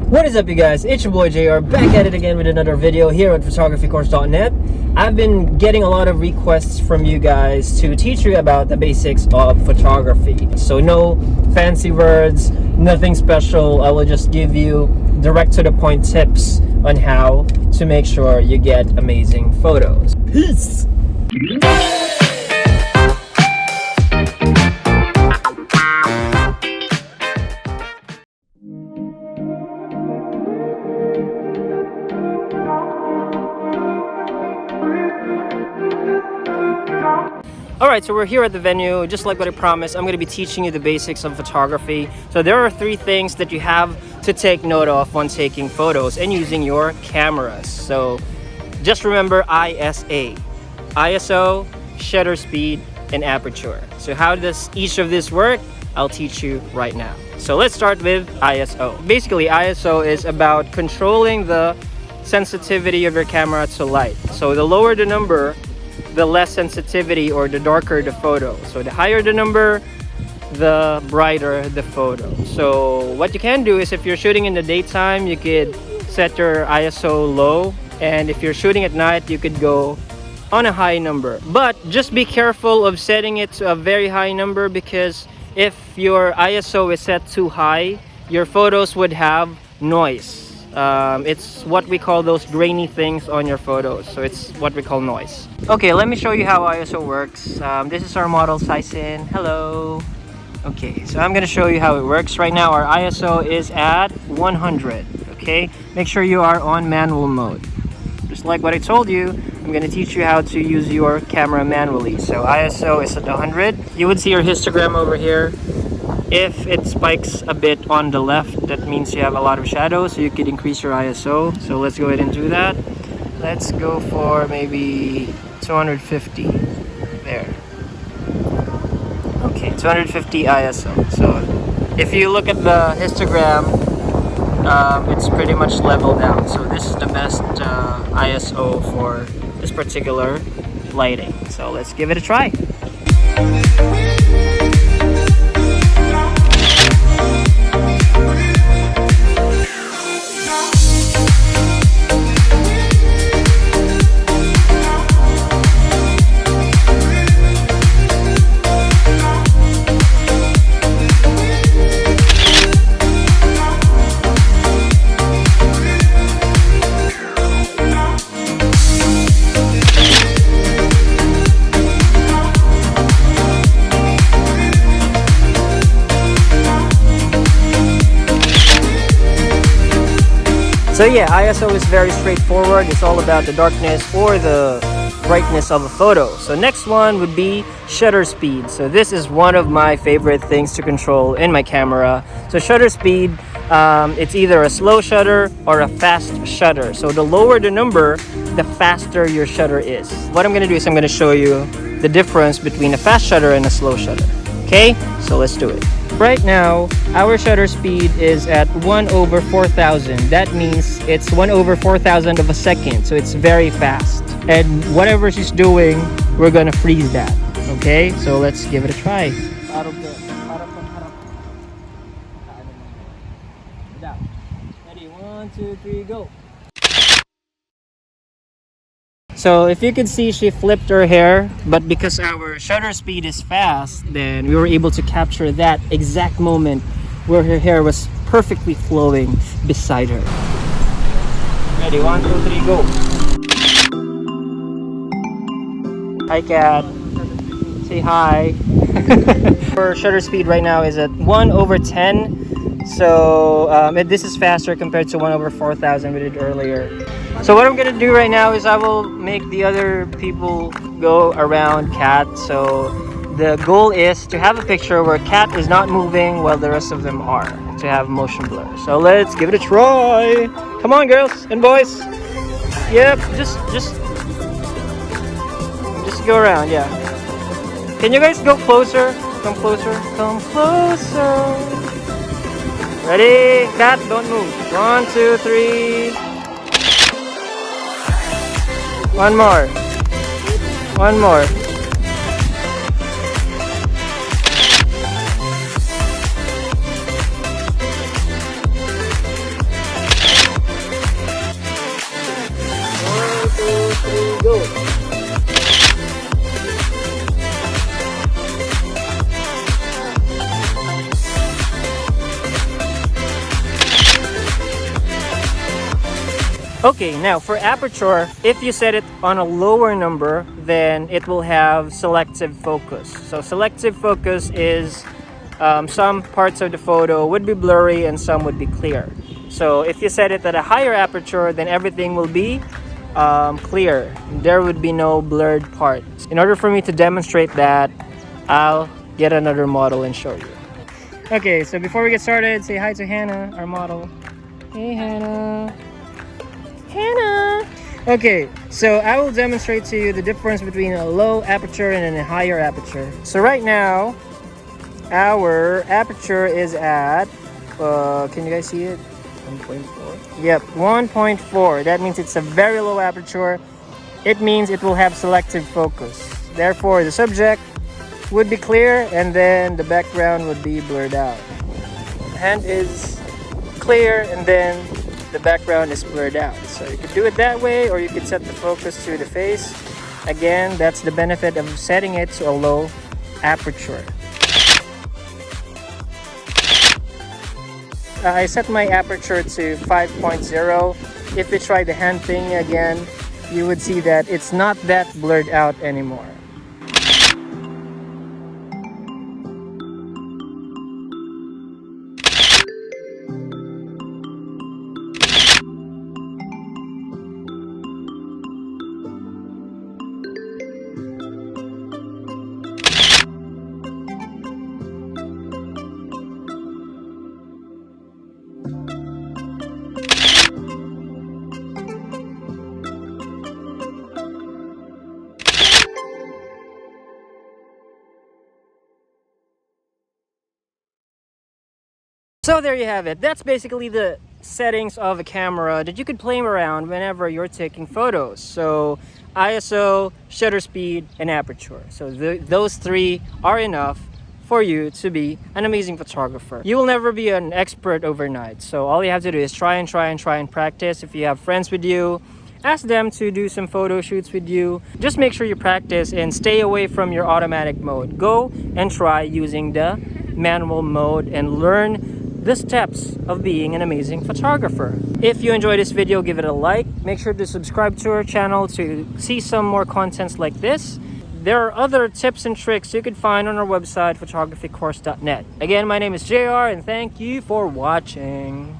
What is up, you guys? It's your boy JR, back at it again with another video here at photographycourse.net. I've been getting a lot of requests from you guys to teach you about the basics of photography. So no fancy words, nothing special. I will just give you direct to the point tips on how to make sure you get amazing photos. Peace! Alright, so we're here at the venue. Just like what I promised, I'm going to be teaching you the basics of photography. So there are 3 things that you have to take note of when taking photos and using your cameras. So just remember ISO, shutter speed, and aperture. So how does each of this work? I'll teach you right now. So let's start with ISO. Basically, ISO is about controlling the sensitivity of your camera to light. So the lower the number, the less sensitivity, or the darker the photo. So the higher the number, the brighter the photo. So what you can do is, if you're shooting in the daytime, you could set your ISO low, and if you're shooting at night, you could go on a high number. But just be careful of setting it to a very high number, because if your ISO is set too high, your photos would have noise. It's what we call those grainy things on your photos, so it's what we call noise. Okay, let me show you how ISO works. This is our model Saisin. Hello. Okay, so I'm gonna show you how it works. Right now our ISO is at 100. Okay, make sure you are on manual mode. Just like what I told you, I'm gonna teach you how to use your camera manually. So ISO is at 100. You would see your histogram over here. If it spikes a bit on the left, that means you have a lot of shadow, so you could increase your ISO. So let's go ahead and do that. Let's go for maybe 250. There. Okay, 250 ISO. So if you look at the histogram, it's pretty much leveled out. So this is the best ISO for this particular lighting. So let's give it a try. So yeah, ISO is very straightforward. It's all about the darkness or the brightness of a photo. So next one would be shutter speed. So this is one of my favorite things to control in my camera. So shutter speed, it's either a slow shutter or a fast shutter. So the lower the number, the faster your shutter is. What I'm gonna do is I'm gonna show you the difference between a fast shutter and a slow shutter. Okay, so let's do it. Right now, our shutter speed is at 1/4000. That means it's 1/4000 of a second, so it's very fast. And whatever she's doing, we're gonna freeze that. Okay, so let's give it a try. Ready, 1, 2, 3, go. So if you can see, she flipped her hair, but because our shutter speed is fast, then we were able to capture that exact moment where her hair was perfectly flowing beside her. Ready, 1, 2, 3, go. Hi, cat. Say hi. Our shutter speed right now is at 1/10. So this is faster compared to 1/4000 we did earlier. So what I'm gonna do right now is I will make the other people go around Cat. So the goal is to have a picture where Cat is not moving while the rest of them are, to have motion blur. So let's give it a try. Come on, girls and boys. Yep, just go around. Yeah. Can you guys go closer? Come closer. Come closer. Ready? Cat, don't move. 1, 2, 3. One more. One more. Okay, now for aperture, if you set it on a lower number, then it will have selective focus. So selective focus is some parts of the photo would be blurry and some would be clear. So if you set it at a higher aperture, then everything will be clear. There would be no blurred parts. In order for me to demonstrate that, I'll get another model and show you. Okay, so before we get started, say hi to Hannah, our model. Hey Hannah. Hannah! Okay, so I will demonstrate to you the difference between a low aperture and a higher aperture. So right now, our aperture is at, can you guys see it? 1.4. Yep, 1.4. That means it's a very low aperture. It means it will have selective focus. Therefore, the subject would be clear and then the background would be blurred out. The hand is clear and then the background is blurred out. So you could do it that way, or you could set the focus to the face. Again, that's the benefit of setting it to a low aperture. I set my aperture to 5.0. If we try the hand thing again, you would see that it's not that blurred out anymore. So there you have it. That's basically the settings of a camera that you could play around whenever you're taking photos. So ISO, shutter speed, and aperture. So those three are enough for you to be an amazing photographer. You will never be an expert overnight. So all you have to do is try and practice. If you have friends with you, ask them to do some photo shoots with you. Just make sure you practice and stay away from your automatic mode. Go and try using the manual mode and learn the steps of being an amazing photographer. If you enjoyed this video, give it a like. Make sure to subscribe to our channel to see some more contents like this. There are other tips and tricks you could find on our website, photographycourse.net. Again, my name is JR and thank you for watching.